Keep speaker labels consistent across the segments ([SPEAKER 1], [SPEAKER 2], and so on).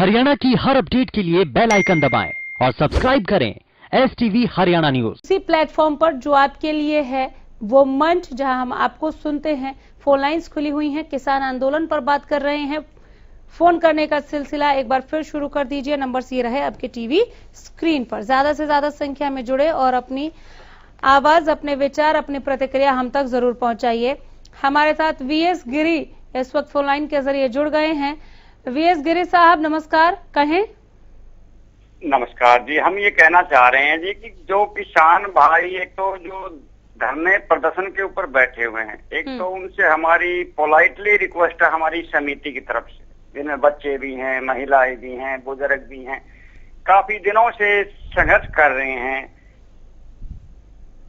[SPEAKER 1] हरियाणा की हर अपडेट के लिए बेल आइकन दबाएं और सब्सक्राइब करें STV हरियाणा न्यूज।
[SPEAKER 2] इसी प्लेटफॉर्म पर जो आपके लिए है वो मंच, जहां हम आपको सुनते हैं। फोन लाइंस खुली हुई हैं, किसान आंदोलन पर बात कर रहे हैं। फोन करने का सिलसिला एक बार फिर शुरू कर दीजिए। नंबर ये रहे आपके टीवी स्क्रीन पर। ज्यादा से ज्यादा संख्या में जुड़े और अपनी आवाज, अपने विचार, अपनी प्रतिक्रिया हम तक जरूर पहुंचाइए। हमारे साथ VS गिरी इस वक्त फोन लाइन के जरिए जुड़ गए हैं। VS गिरी साहब नमस्कार, कहें।
[SPEAKER 3] नमस्कार जी, हम ये कहना चाह रहे हैं जी कि जो किसान भाई एक तो जो धरने प्रदर्शन के ऊपर बैठे हुए हैं, एक तो उनसे हमारी पोलाइटली रिक्वेस्ट है हमारी समिति की तरफ से, जिनमें बच्चे भी हैं, महिलाएं भी हैं, बुजुर्ग भी हैं, काफी दिनों से संघर्ष कर रहे हैं।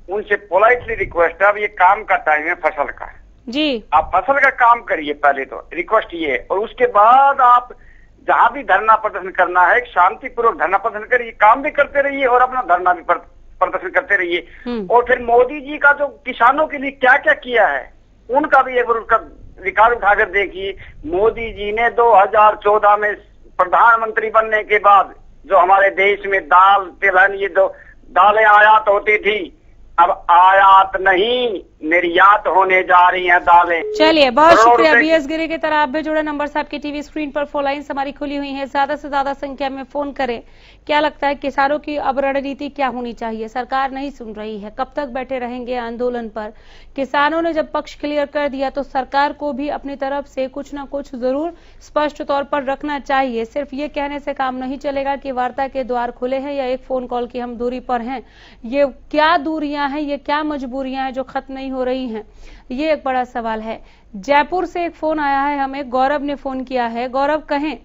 [SPEAKER 3] उनसे पोलाइटली रिक्वेस्ट है, अब ये काम का टाइम है फसल का
[SPEAKER 2] जी,
[SPEAKER 3] आप फसल का काम करिए पहले तो, रिक्वेस्ट ये, और उसके बाद आप जहां भी धरना प्रदर्शन करना है शांतिपूर्वक धरना प्रदर्शन करिए, काम भी करते रहिए और अपना धरना भी प्रदर्शन करते रहिए। और फिर मोदी जी का जो किसानों के लिए क्या क्या किया है उनका भी एक बार उसका रिकॉर्ड उठाकर देखिए। मोदी जी ने 2014 में प्रधानमंत्री बनने के बाद जो हमारे देश में दाल तिलहन ये दो दालें आयात होती थी, अब आयात नहीं निर्यात होने जा रही हैं दालें।
[SPEAKER 2] चलिए, बहुत शुक्रिया VS गिरी की तरह आप भी जुड़े। नंबर से आपकी टीवी स्क्रीन पर फोन लाइन्स हमारी खुली हुई है, ज्यादा से ज्यादा संख्या में फोन करें। क्या लगता है किसानों की अब रणनीति क्या होनी चाहिए? सरकार नहीं सुन रही है, कब तक बैठे रहेंगे आंदोलन पर? किसानों ने जब पक्ष क्लियर कर दिया तो सरकार को भी अपनी तरफ से कुछ न कुछ जरूर स्पष्ट तौर पर रखना चाहिए। सिर्फ ये कहने से काम नहीं चलेगा कि वार्ता के द्वार खुले हैं या एक फोन कॉल की हम दूरी पर हैं। ये क्या दूरियां हैं, ये क्या मजबूरियां हैं जो खत्म नहीं हो रही हैं, ये एक बड़ा सवाल है। जयपुर से एक फोन आया है हमें, गौरव ने फोन किया है। गौरव कहें।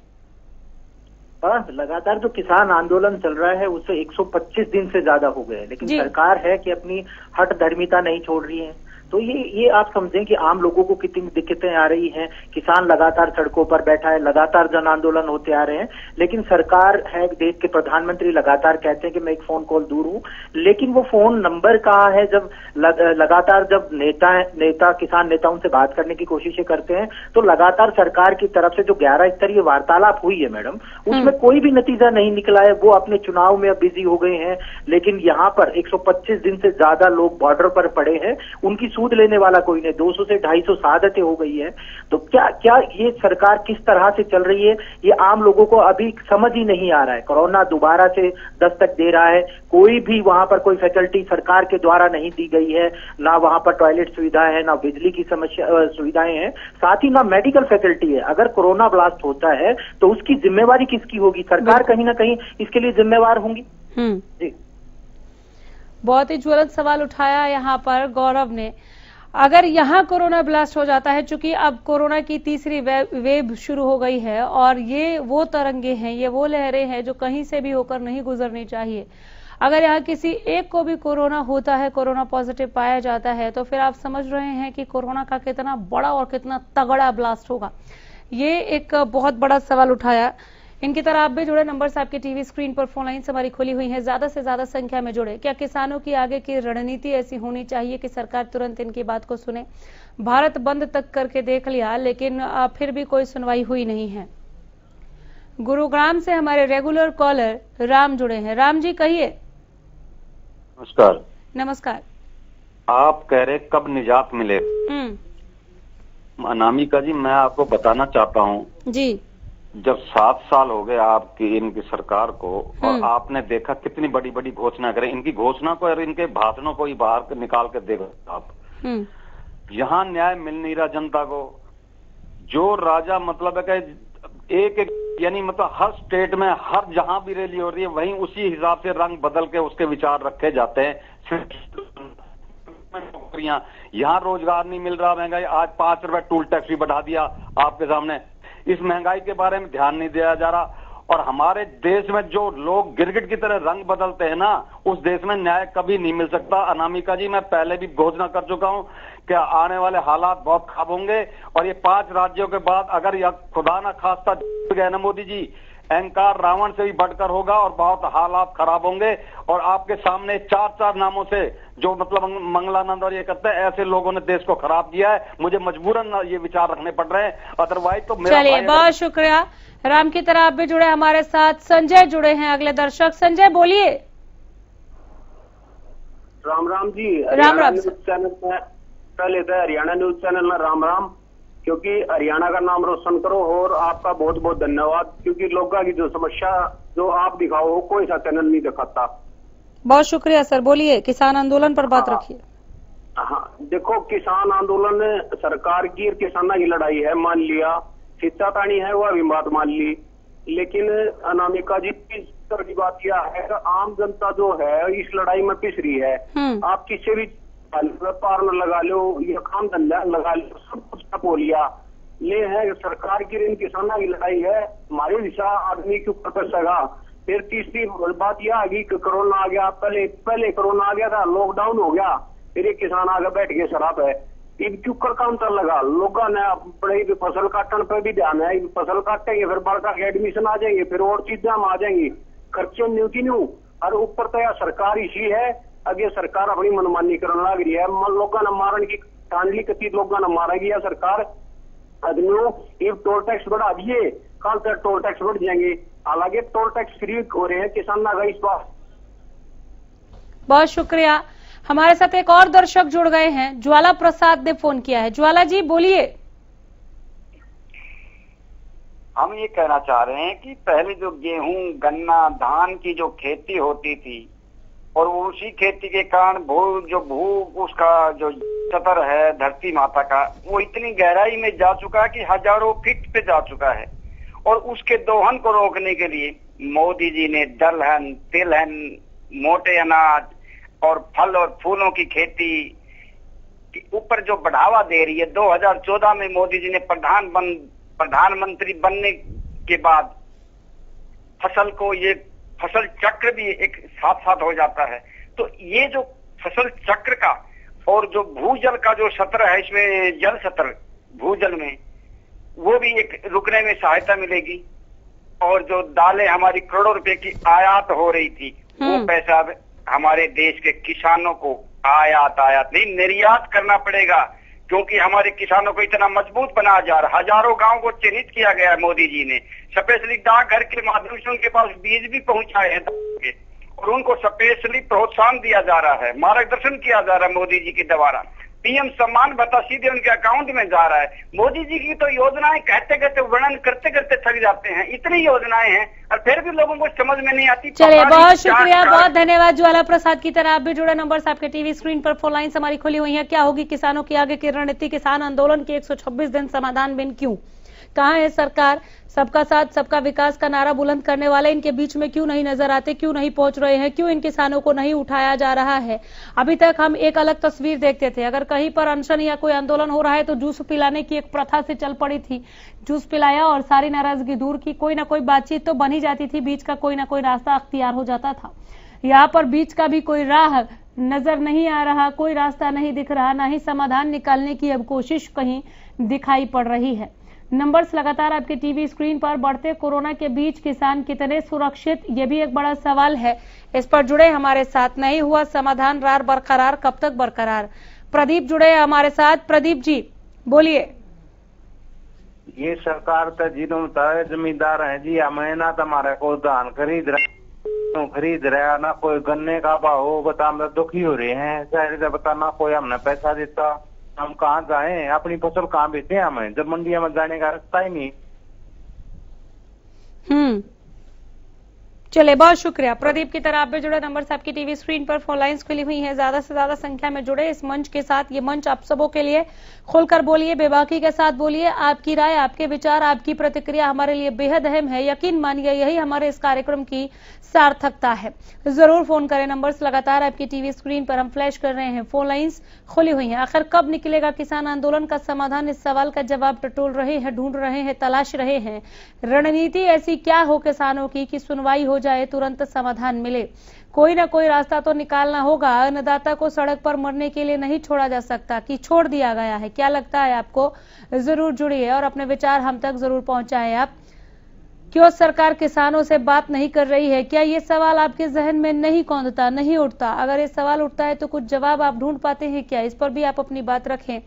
[SPEAKER 4] लगातार जो किसान आंदोलन चल रहा है उससे 125 दिन से ज्यादा हो गए, लेकिन सरकार है कि अपनी हठ धर्मिता नहीं छोड़ रही है। तो ये आप समझें कि आम लोगों को कितनी दिक्कतें आ रही हैं। किसान लगातार सड़कों पर बैठा है, लगातार जन आंदोलन होते आ रहे हैं, लेकिन सरकार है, देश के प्रधानमंत्री लगातार कहते हैं कि मैं एक फोन कॉल दूर हूं, लेकिन वो फोन नंबर कहाँ है? जब लगातार जब नेता किसान नेताओं से बात करने की कोशिशें करते हैं तो लगातार सरकार की तरफ से जो 11 स्तरीय वार्तालाप हुई है मैडम, उसमें कोई भी नतीजा नहीं निकला है। वो अपने चुनाव में अब बिजी हो गए हैं, लेकिन यहाँ पर 125 दिन से ज्यादा लोग बॉर्डर पर पड़े हैं, उनकी सूद लेने वाला कोई नहीं। 200 से 250 शहादतें हो गई है। तो क्या ये सरकार किस तरह से चल रही है ये आम लोगों को अभी समझ ही नहीं आ रहा है। कोरोना दोबारा से दस्तक दे रहा है, कोई भी वहां पर कोई फैसिलिटी सरकार के द्वारा नहीं दी गई है, ना वहां पर टॉयलेट सुविधाएं है, ना बिजली की सुविधाएं हैं, साथ ही ना मेडिकल फैसिलिटी है। अगर कोरोना ब्लास्ट होता है तो उसकी जिम्मेवारी किसकी होगी? सरकार कहीं ना कहीं इसके लिए जिम्मेवार होंगी। जी,
[SPEAKER 2] बहुत ही ज्वलंत सवाल उठाया यहाँ पर गौरव ने। अगर यहाँ कोरोना ब्लास्ट हो जाता है, चूंकि अब कोरोना की तीसरी वेव शुरू हो गई है और ये वो तरंगे हैं, ये वो लहरें हैं जो कहीं से भी होकर नहीं गुजरनी चाहिए। अगर यहाँ किसी एक को भी कोरोना होता है, कोरोना पॉजिटिव पाया जाता है, तो फिर आप समझ रहे हैं कि कोरोना का कितना बड़ा और कितना तगड़ा ब्लास्ट होगा। ये एक बहुत बड़ा सवाल उठाया। इनकी तरह आप भी जुड़े। नंबर से आपकी टीवी स्क्रीन पर फोन लाइन हमारी खुली हुई है, ज्यादा से ज्यादा संख्या में जुड़े। क्या किसानों की आगे की रणनीति ऐसी होनी चाहिए कि सरकार तुरंत इनकी बात को सुने? भारत बंद तक करके देख लिया, लेकिन फिर भी कोई सुनवाई हुई नहीं है। गुरुग्राम से हमारे रेगुलर कॉलर राम जुड़े हैं। राम जी कहिए।
[SPEAKER 5] नमस्कार।
[SPEAKER 2] नमस्कार।
[SPEAKER 5] आप कह रहे कब निजात मिले? अनामिका जी, मैं आपको बताना चाहता हूँ
[SPEAKER 2] जी,
[SPEAKER 5] जब 7 साल हो गए आपकी इनकी सरकार को और आपने देखा कितनी बड़ी बड़ी घोषणा करें, इनकी घोषणा को और इनके भाषणों को ही बाहर निकाल कर देखो आप। यहाँ न्याय मिल नहीं रहा जनता को। जो राजा मतलब है कि एक यानी मतलब हर स्टेट में हर जहां भी रैली हो रही है वहीं उसी हिसाब से रंग बदल के उसके विचार रखे जाते हैं। नौकरियां, यहाँ रोजगार नहीं मिल रहा, महंगाई, आज 5 रुपए टूल टैक्स भी बढ़ा दिया आपके सामने। इस महंगाई के बारे में ध्यान नहीं दिया जा रहा। और हमारे देश में जो लोग गिरगिट की तरह रंग बदलते हैं ना, उस देश में न्याय कभी नहीं मिल सकता। अनामिका जी, मैं पहले भी घोषणा कर चुका हूं कि आने वाले हालात बहुत खराब होंगे और ये 5 राज्यों के बाद अगर यह खुदा ना खास्ता गए ना मोदी जी, अहंकार रावण से भी बढ़कर होगा और बहुत हालात खराब होंगे। और आपके सामने 4 नामों से जो मतलब मंगलानंद और ये करते हैं, ऐसे लोगों ने देश को खराब किया है। मुझे मजबूरन ये विचार रखने पड़ रहे हैं, अदरवाइज तो मेरा।
[SPEAKER 2] चलिए, बहुत शुक्रिया राम की तरह आप भी जुड़े हमारे साथ। संजय जुड़े हैं अगले दर्शक। संजय बोलिए।
[SPEAKER 6] राम राम जी।
[SPEAKER 2] राम राम
[SPEAKER 6] न्यूज चैनल में पहले तो हरियाणा न्यूज चैनल में राम राम, क्योंकि हरियाणा का नाम रोशन करो और आपका बहुत बहुत धन्यवाद, क्योंकि लोगों की जो समस्या जो आप दिखाओ वो कोई सा चैनल नहीं दिखाता।
[SPEAKER 2] बहुत शुक्रिया सर। बोलिए, किसान आंदोलन पर बात रखिए।
[SPEAKER 6] हाँ, देखो किसान आंदोलन सरकार की और किसानों की लड़ाई है, मान लिया। शिक्षा पानी है वह भी बात मान ली, लेकिन अनामिका जी की बात यह है कि आम जनता जो है इस लड़ाई में पिस रही है। आप किसी भी व्यापार में लगा लो या काम धंधा लगा लो, सब कुछ ठप हो लिया। ले है सरकार की इन किसानों की लड़ाई है, हमारे दिशा आदमी के ऊपर कर सका। फिर तीसरी बात यह आ गई कि कोरोना आ गया। पहले कोरोना आ गया था, लॉकडाउन हो गया, फिर एक किसान आगे बैठ के शराब है। इन क्यों कर काउंटर लगा, लोगों ने बड़े फसल काटने पर भी ध्यान है। फसल काटेंगे फिर बालका के एडमिशन आ जाएंगे, फिर और चीजें हम आ जाएंगी, खर्चे न्यू की न्यू। और ऊपर तो यह सरकार इसी है, अगे सरकार अपनी मनमानी करने लग रही है। लोगों ने मारन की टांडली कती लोगों ने मारेगी या सरकार आदमियों। ये टोल टैक्स बढ़ा दिए, कल तक टोल टैक्स बढ़ जाएंगे। हालांकि टोल टैक्स फ्री हो रहे हैं किसानों का इस बार।
[SPEAKER 2] बहुत शुक्रिया। हमारे साथ एक और दर्शक जुड़ गए हैं, ज्वाला प्रसाद ने फोन किया है। ज्वाला जी बोलिए।
[SPEAKER 3] हम ये कहना चाह रहे हैं कि पहले जो गेहूं गन्ना धान की जो खेती होती थी और उसी खेती के कारण उसका जो सतर है धरती माता का, वो इतनी गहराई में जा चुका है कि हजारों फीट पे जा चुका है। और उसके दोहन को रोकने के लिए मोदी जी ने दलहन तिलहन मोटे अनाज और फल और फूलों की खेती के ऊपर जो बढ़ावा दे रही है। 2014 में मोदी जी ने प्रधानमंत्री बनने के बाद फसल को ये फसल चक्र भी एक साथ साथ हो जाता है। तो ये जो फसल चक्र का और जो भूजल का जो सत्र है, इसमें जल सत्र भूजल में वो भी एक रुकने में सहायता मिलेगी। और जो दालें हमारी करोड़ों रुपए की आयात हो रही थी, वो पैसा हमारे देश के किसानों को आयात नहीं निर्यात करना पड़ेगा, क्योंकि हमारे किसानों को इतना मजबूत बनाया जा रहा है। हजारों गांव को चिन्हित किया गया है मोदी जी ने, स्पेशली डाकघर के माध्यम से उनके पास बीज भी पहुंचाए हैं और उनको स्पेशली प्रोत्साहन दिया जा रहा है, मार्गदर्शन किया जा रहा है मोदी जी के द्वारा। पीएम सम्मान भत्ता सीधे उनके अकाउंट में जा रहा है। मोदी जी की तो योजनाएं कहते कहते वर्णन करते करते थक जाते हैं, इतनी योजनाएं हैं और फिर भी लोगों को समझ में नहीं आती।
[SPEAKER 2] चलिए, बहुत शुक्रिया, बहुत धन्यवाद। ज्वाला प्रसाद की तरह आप भी जुड़े। नंबर्स आपके टीवी स्क्रीन पर, फोन लाइन्स हमारी खुली हुई है। क्या होगी किसानों की आगे की रणनीति? किसान आंदोलन के 126 दिन समाधान बिन क्यों? कहाँ है सरकार? सबका साथ सबका विकास का नारा बुलंद करने वाले इनके बीच में क्यों नहीं नजर आते, क्यों नहीं पहुंच रहे हैं, क्यों इन किसानों को नहीं उठाया जा रहा है? अभी तक हम एक अलग तस्वीर देखते थे, अगर कहीं पर अनशन या कोई आंदोलन हो रहा है तो जूस पिलाने की एक प्रथा से चल पड़ी थी। जूस पिलाया और सारी नाराजगी दूर की, कोई ना कोई बातचीत तो बन ही जाती थी, बीच का कोई ना कोई रास्ता अख्तियार हो जाता था। यहाँ पर बीच का भी कोई राह नजर नहीं आ रहा, कोई रास्ता नहीं दिख रहा, ना ही समाधान निकालने की अब कोशिश कहीं दिखाई पड़ रही है। नंबर्स लगातार आपके टीवी स्क्रीन पर। बढ़ते कोरोना के बीच किसान कितने सुरक्षित, ये भी एक बड़ा सवाल है। इस पर जुड़े हमारे साथ। नहीं हुआ समाधान, रार बरकरार, कब तक बरकरार? प्रदीप जुड़े हमारे साथ। प्रदीप जी बोलिए।
[SPEAKER 7] ये सरकार तो जिन्होंने जमींदार है जी, महीना तुम्हारे को धान खरीद रहा ना, कोई गन्ने का भाव हो बता, हम दुखी हो रहे हैं। शायद बता ना कोई हमने पैसा देता, हम कहाँ जाएं, अपनी फसल कहाँ बेचें हमें, जब मंडिया में जाने का रास्ता ही नहीं।
[SPEAKER 2] चलिए, बहुत शुक्रिया। प्रदीप की तरह आप भी जुड़े। नंबर आपकी टीवी स्क्रीन पर, फोन लाइन्स खुली हुई हैं, ज्यादा से ज्यादा संख्या में जुड़े इस मंच के साथ। ये मंच आप सबों के लिए, खुलकर बोलिए, बेबाकी के साथ बोलिए। आपकी राय, आपके विचार, आपकी प्रतिक्रिया हमारे लिए बेहद अहम है। यकीन मानिए यही हमारे इस कार्यक्रम की सार्थकता है। जरूर फोन करें। नंबर्स लगातार आपकी टीवी स्क्रीन पर हम फ्लैश कर रहे हैं, फोन लाइन्स खुली हुई हैं। आखिर कब निकलेगा किसान आंदोलन का समाधान? इस सवाल का जवाब टटोल रहे हैं, ढूंढ रहे हैं, तलाश रहे हैं। रणनीति ऐसी क्या हो किसानों की कि सुनवाई हो जाए, तुरंत समाधान मिले। कोई ना कोई रास्ता तो निकालना होगा। अन्नदाता को सड़क पर मरने के लिए नहीं छोड़ा जा सकता कि छोड़ दिया गया है। क्या लगता है आपको? जरूर जुड़िए और अपने विचार हम तक जरूर पहुंचाएं। आप क्यों सरकार किसानों से बात नहीं कर रही है? क्या ये सवाल आपके जहन में नहीं कौंधता, नहीं उठता? अगर ये सवाल उठता है तो कुछ जवाब आप ढूंढ पाते हैं क्या? इस पर भी आप अपनी बात रखें।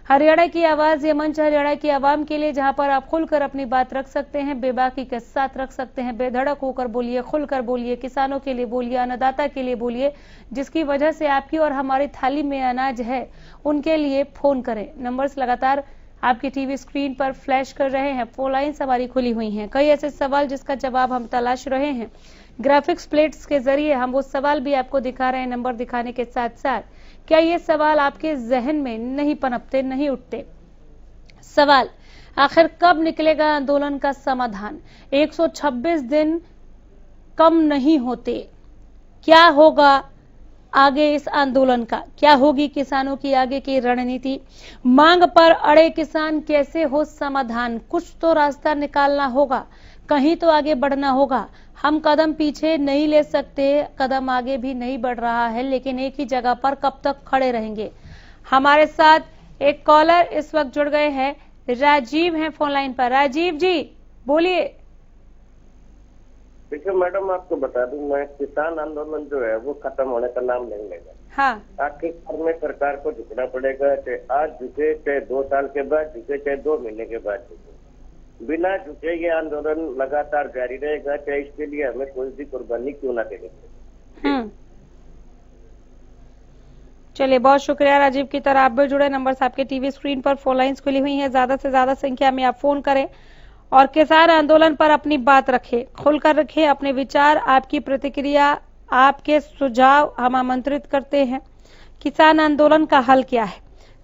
[SPEAKER 2] हरियाणा की आवाज, ये मंच हरियाणा की आवाम के लिए, जहां पर आप खुलकर अपनी बात रख सकते हैं, बेबाकी के साथ रख सकते हैं, बेधड़क होकर बोलिए, खुलकर बोलिए, किसानों के लिए बोलिए, अन्नदाता के लिए बोलिए, जिसकी वजह से आपकी और हमारी थाली में अनाज है, उनके लिए फोन करें। नंबर्स लगातार आपकी टीवी स्क्रीन पर फ्लैश कर रहे हैं। फोन लाइन हमारी खुली हुई हैं। कई ऐसे सवाल जिसका जवाब हम तलाश रहे हैं। ग्राफिक्स प्लेट्स के जरिए हम वो सवाल भी आपको दिखा रहे हैं, नंबर दिखाने के साथ साथ। क्या ये सवाल आपके जहन में नहीं पनपते, नहीं उठते? सवाल, आखिर कब निकलेगा आंदोलन का समाधान? 126 दिन कम नहीं होते। क्या होगा आगे इस आंदोलन का? क्या होगी किसानों की आगे की रणनीति? मांग पर अड़े किसान, कैसे हो समाधान? कुछ तो रास्ता निकालना होगा, कहीं तो आगे बढ़ना होगा। हम कदम पीछे नहीं ले सकते, कदम आगे भी नहीं बढ़ रहा है, लेकिन एक ही जगह पर कब तक खड़े रहेंगे? हमारे साथ एक कॉलर इस वक्त जुड़ गए हैं, राजीव हैं फोन लाइन पर। राजीव जी बोलिए।
[SPEAKER 8] देखिए मैडम, आपको बता दूं, मैं किसान आंदोलन जो है वो खत्म होने का नाम नहीं लेगा।
[SPEAKER 2] हाँ,
[SPEAKER 8] आखिरकार में सरकार को झुकना पड़ेगा, चाहे आज झुके, चाहे 2 साल के बाद झुके, चाहे 2 महीने के बाद झुके। बिना झुके ये आंदोलन लगातार जारी रहेगा, चाहे इसके लिए हमें कोई भी कुर्बानी क्यों ना देनी पड़े।
[SPEAKER 2] चलिए, बहुत शुक्रिया राजीव। की तरह आप भी जुड़े। नंबर्स आपके टीवी स्क्रीन पर, फोन लाइन्स खुली हुई हैं। ज्यादा से ज्यादा संख्या में आप फोन करें और किसान आंदोलन पर अपनी बात रखें, खुलकर रखें अपने विचार, आपकी प्रतिक्रिया, आपके सुझाव हम आमंत्रित करते हैं। किसान आंदोलन का हल क्या है?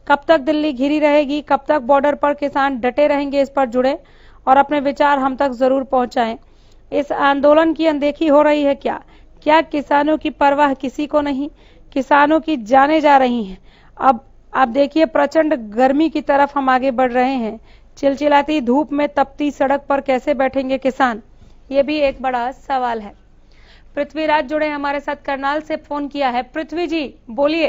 [SPEAKER 2] कब तक दिल्ली घिरी रहेगी? कब तक बॉर्डर पर किसान डटे रहेंगे? इस पर जुड़े और अपने विचार हम तक जरूर पहुंचाएं। इस आंदोलन की अनदेखी हो रही है क्या? क्या किसानों की परवाह किसी को नहीं? किसानों की जानें जा रही हैं। अब आप देखिए, प्रचंड गर्मी की तरफ हम आगे बढ़ रहे हैं। चिलचिलाती धूप में तपती सड़क पर कैसे बैठेंगे किसान? ये भी एक बड़ा सवाल है। पृथ्वीराज जुड़े हमारे साथ, करनाल से फोन किया है। पृथ्वी जी बोलिए।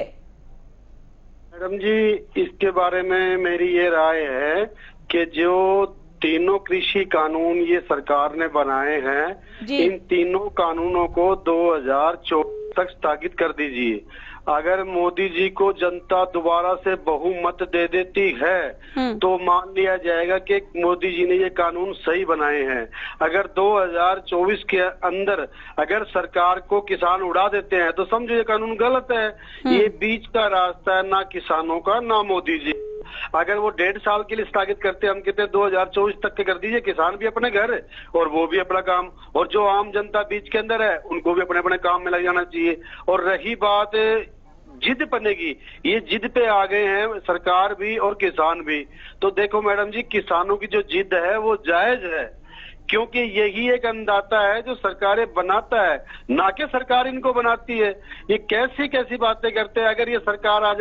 [SPEAKER 9] मैडम जी, इसके बारे में मेरी ये राय है कि जो तीनों कृषि कानून ये सरकार ने बनाए हैं, इन तीनों कानूनों को 2024 तक स्थगित कर दीजिए। अगर मोदी जी को जनता दोबारा से बहुमत दे देती है तो मान लिया जाएगा कि मोदी जी ने ये कानून सही बनाए हैं। अगर 2024 के अंदर अगर सरकार को किसान उड़ा देते हैं तो समझो ये कानून गलत है। ये बीच का रास्ता है, ना किसानों का ना मोदी जी। अगर वो 1.5 साल के लिए स्थगित करते, हम कहते हैं 2024 तक के कर दीजिए, किसान भी अपने घर और वो भी अपना काम, और जो आम जनता बीच के अंदर है उनको भी अपने अपने काम में लग जाना चाहिए। और रही बात जिद बनेगी, ये जिद पे आ गए हैं सरकार भी और किसान भी। तो देखो मैडम जी, किसानों की जो जिद है वो जायज है, क्योंकि यही एक अन्नदाता है जो सरकारें बनाता है, ना कि सरकार इनको बनाती है। ये कैसी कैसी बातें करते हैं। अगर ये सरकार आज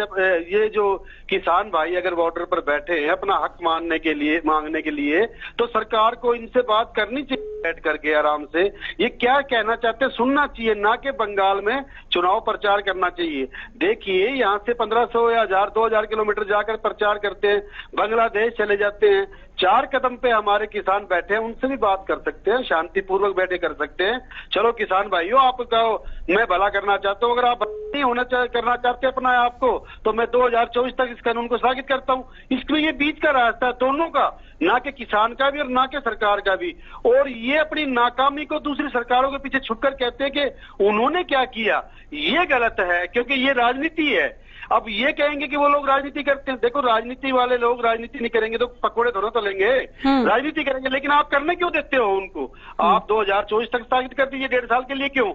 [SPEAKER 9] ये जो किसान भाई अगर बॉर्डर पर बैठे हैं अपना हक मांगने के लिए तो सरकार को इनसे बात करनी चाहिए बैठ करके आराम से। ये क्या कहना चाहते हैं सुनना चाहिए, ना कि बंगाल में चुनाव प्रचार करना चाहिए। देखिए, यहाँ से 1500 या 1000 2000 किलोमीटर जाकर प्रचार करते हैं, बांग्लादेश चले जाते हैं। 4 कदम पे हमारे किसान बैठे हैं, उनसे भी बात कर सकते हैं, शांतिपूर्वक बैठे कर सकते हैं। चलो किसान भाइयों, आप कहो मैं भला करना चाहता हूँ, अगर आप नहीं करना चाहते अपना आपको, तो मैं 2024 तक इस कानून को स्थगित करता हूँ। इसलिए ये बीच का रास्ता है दोनों का, ना कि किसान का भी और ना कि सरकार का भी। और ये अपनी नाकामी को दूसरी सरकारों के पीछे छुपकर कहते हैं कि उन्होंने क्या किया, ये गलत है, क्योंकि ये राजनीति है। अब ये कहेंगे कि वो लोग राजनीति करते हैं। देखो, राजनीति वाले लोग राजनीति नहीं करेंगे तो पकौड़े थोड़ा तो लेंगे, राजनीति करेंगे। लेकिन आप करने क्यों देते हो उनको? आप 2024 तक स्थगित कर दीजिए, 1.5 साल के लिए क्यों?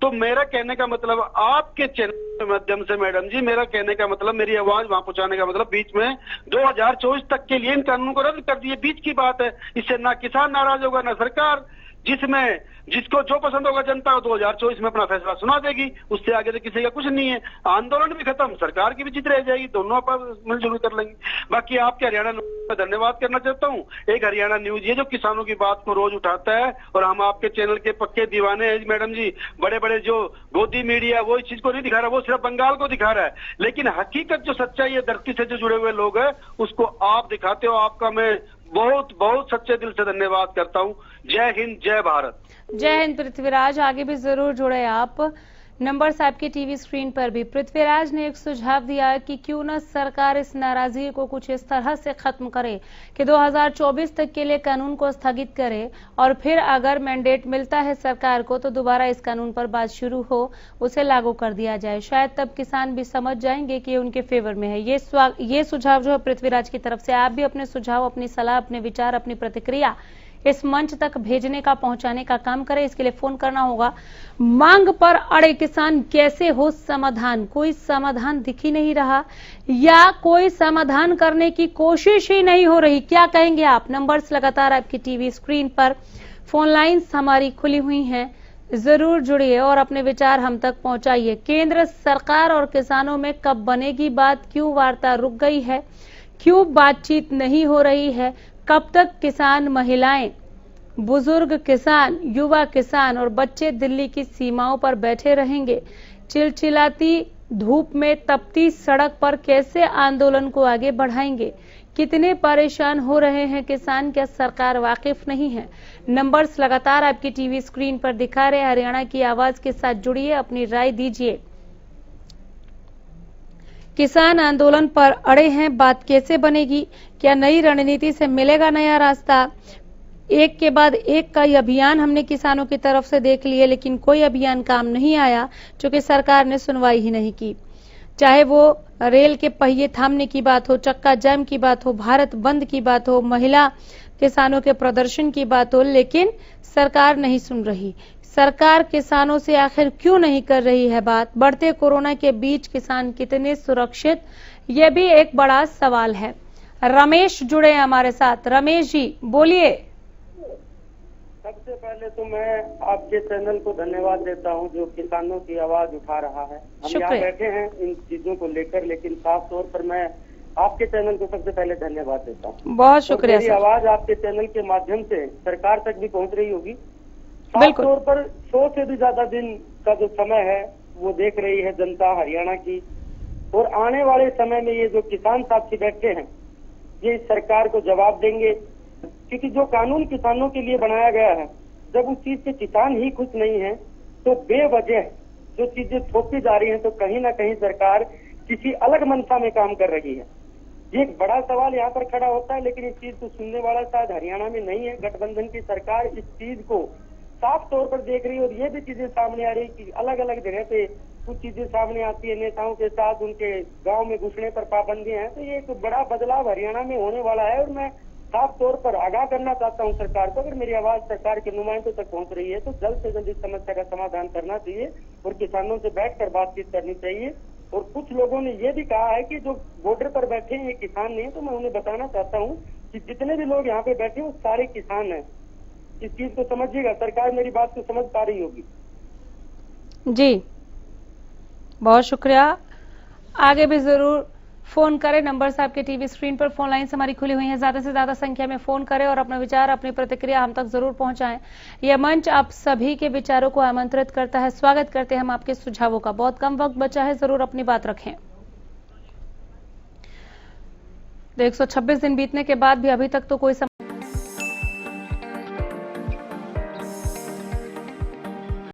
[SPEAKER 9] तो मेरा कहने का मतलब, आपके चैनल के माध्यम से मैडम जी, मेरा कहने का मतलब, मेरी आवाज वहां पहुंचाने का मतलब, बीच में 2024 तक के लिए इन कानूनों को रद्द कर दिए। बीच की बात है, इससे ना किसान नाराज होगा ना सरकार। जिसमें जिसको जो पसंद होगा जनता को 2024 में अपना फैसला सुना देगी, उससे आगे तो किसी का कुछ नहीं है। आंदोलन भी खत्म, सरकार की भी जीत रह जाएगी, दोनों आप मिलजुल कर लेंगे। बाकी आपके हरियाणा न्यूज का धन्यवाद करना चाहता हूँ। एक हरियाणा न्यूज ये जो किसानों की बात को रोज उठाता है, और हम आपके चैनल के पक्के दीवाने हैं मैडम जी। बड़े बड़े जो गोदी मीडिया वो इस चीज को नहीं दिखा रहा, वो सिर्फ बंगाल को दिखा रहा है, लेकिन हकीकत जो सच्चाई है धरती से जो जुड़े हुए लोग हैं उसको आप दिखाते हो। आपका मैं बहुत बहुत सच्चे दिल से धन्यवाद करता हूँ। जय हिंद, जय भारत।
[SPEAKER 2] जय हिंद पृथ्वीराज, आगे भी जरूर जुड़े आप। नंबर्स आपके टीवी स्क्रीन पर भी। पृथ्वीराज ने एक सुझाव दिया कि क्यों न सरकार इस नाराजगी को कुछ इस तरह से खत्म करे कि 2024 तक के लिए कानून को स्थगित करे और फिर अगर मैंडेट मिलता है सरकार को तो दोबारा इस कानून पर बात शुरू हो, उसे लागू कर दिया जाए। शायद तब किसान भी समझ जाएंगे कि ये उनके फेवर में है। ये सुझाव जो है पृथ्वीराज की तरफ से। आप भी अपने सुझाव, अपनी सलाह, अपने विचार, अपनी प्रतिक्रिया इस मंच तक भेजने का, पहुंचाने का काम करें। इसके लिए फोन करना होगा। मांग पर अड़े किसान कैसे हो समाधान? कोई समाधान दिख ही नहीं रहा या कोई समाधान करने की कोशिश ही नहीं हो रही। क्या कहेंगे आप? नंबर्स लगातार आपकी टीवी स्क्रीन पर, फोन लाइन्स हमारी खुली हुई हैं। जरूर जुड़िए और अपने विचार हम तक पहुंचाइए। केंद्र सरकार और किसानों में कब बनेगी बात? क्यों वार्ता रुक गई है? क्यों बातचीत नहीं हो रही है? कब तक किसान, महिलाएं, बुजुर्ग किसान, युवा किसान और बच्चे दिल्ली की सीमाओं पर बैठे रहेंगे? चिलचिलाती धूप में तपती सड़क पर कैसे आंदोलन को आगे बढ़ाएंगे? कितने परेशान हो रहे हैं किसान? क्या सरकार वाकिफ नहीं है? नंबर्स लगातार आपकी टीवी स्क्रीन पर दिखा रहे। हरियाणा की आवाज के साथ जुड़िए, अपनी राय दीजिए। किसान आंदोलन पर अड़े हैं, बात कैसे बनेगी? क्या नई रणनीति से मिलेगा नया रास्ता? एक के बाद एक कई अभियान हमने किसानों की तरफ से देख लिए, लेकिन कोई अभियान काम नहीं आया क्योंकि सरकार ने सुनवाई ही नहीं की। चाहे वो रेल के पहिए थामने की बात हो, चक्का जाम की बात हो, भारत बंद की बात हो, महिला किसानों के प्रदर्शन की बात हो, लेकिन सरकार नहीं सुन रही। सरकार किसानों से आखिर क्यों नहीं कर रही है बात? बढ़ते कोरोना के बीच किसान कितने सुरक्षित, ये भी एक बड़ा सवाल है। रमेश जुड़े हैं हमारे साथ। रमेश जी बोलिए।
[SPEAKER 10] सबसे पहले तो मैं आपके चैनल को धन्यवाद देता हूं जो किसानों की आवाज उठा रहा है। हम यहाँ बैठे हैं इन चीजों को लेकर, लेकिन खास तौर पर मैं आपके चैनल को सबसे पहले धन्यवाद देता हूँ।
[SPEAKER 2] बहुत शुक्रिया।
[SPEAKER 10] मेरी आवाज आपके चैनल के माध्यम से सरकार तक भी पहुँच रही होगी। खास तौर पर 100 से भी ज्यादा दिन का जो समय है वो देख रही है जनता हरियाणा की, और आने वाले समय में ये जो किसान साथी बैठे हैं ये इस सरकार को जवाब देंगे, क्योंकि जो कानून किसानों के लिए बनाया गया है, जब उस चीज से किसान ही खुश नहीं है तो बेवजह जो चीजें थोपी जा रही हैं तो कहीं ना कहीं सरकार किसी अलग मंशा में काम कर रही है। ये एक बड़ा सवाल यहाँ पर खड़ा होता है, लेकिन इस चीज को सुनने वाला शायद हरियाणा में नहीं है। गठबंधन की सरकार इस चीज को साफ तौर पर देख रही है और ये भी चीजें सामने आ रही कि अलग अलग जगह पे कुछ चीजें सामने आती है। नेताओं के साथ उनके गांव में घुसने पर पाबंदियां हैं, तो ये एक बड़ा बदलाव हरियाणा में होने वाला है। और मैं साफ तौर पर आगाह करना चाहता हूं सरकार को, अगर मेरी आवाज सरकार के नुमाइंदों तक पहुंच रही है तो जल्द से जल्द इस समस्या का समाधान करना चाहिए और किसानों से बैठकर बातचीत करनी चाहिए। और कुछ लोगों ने ये भी कहा है कि जो बॉर्डर पर बैठे हैं ये किसान नहीं है, तो मैं उन्हें बताना चाहता हूँ कि जितने भी लोग यहाँ पे बैठे वो सारे किसान हैं। इस चीज को समझिएगा, सरकार मेरी बात को समझ पा रही होगी।
[SPEAKER 2] जी बहुत शुक्रिया। आगे भी जरूर फोन करें। नंबर्स आपके टीवी स्क्रीन पर, फोन लाइन्स हमारी खुली हुई हैं। ज्यादा से ज्यादा संख्या में फोन करें और अपने विचार, अपनी प्रतिक्रिया हम तक जरूर पहुंचाएं। यह मंच आप सभी के विचारों को आमंत्रित करता है। स्वागत करते हैं हम आपके सुझावों का। बहुत कम वक्त बचा है, जरूर अपनी बात रखें। 126 दिन बीतने के बाद भी अभी तक तो कोई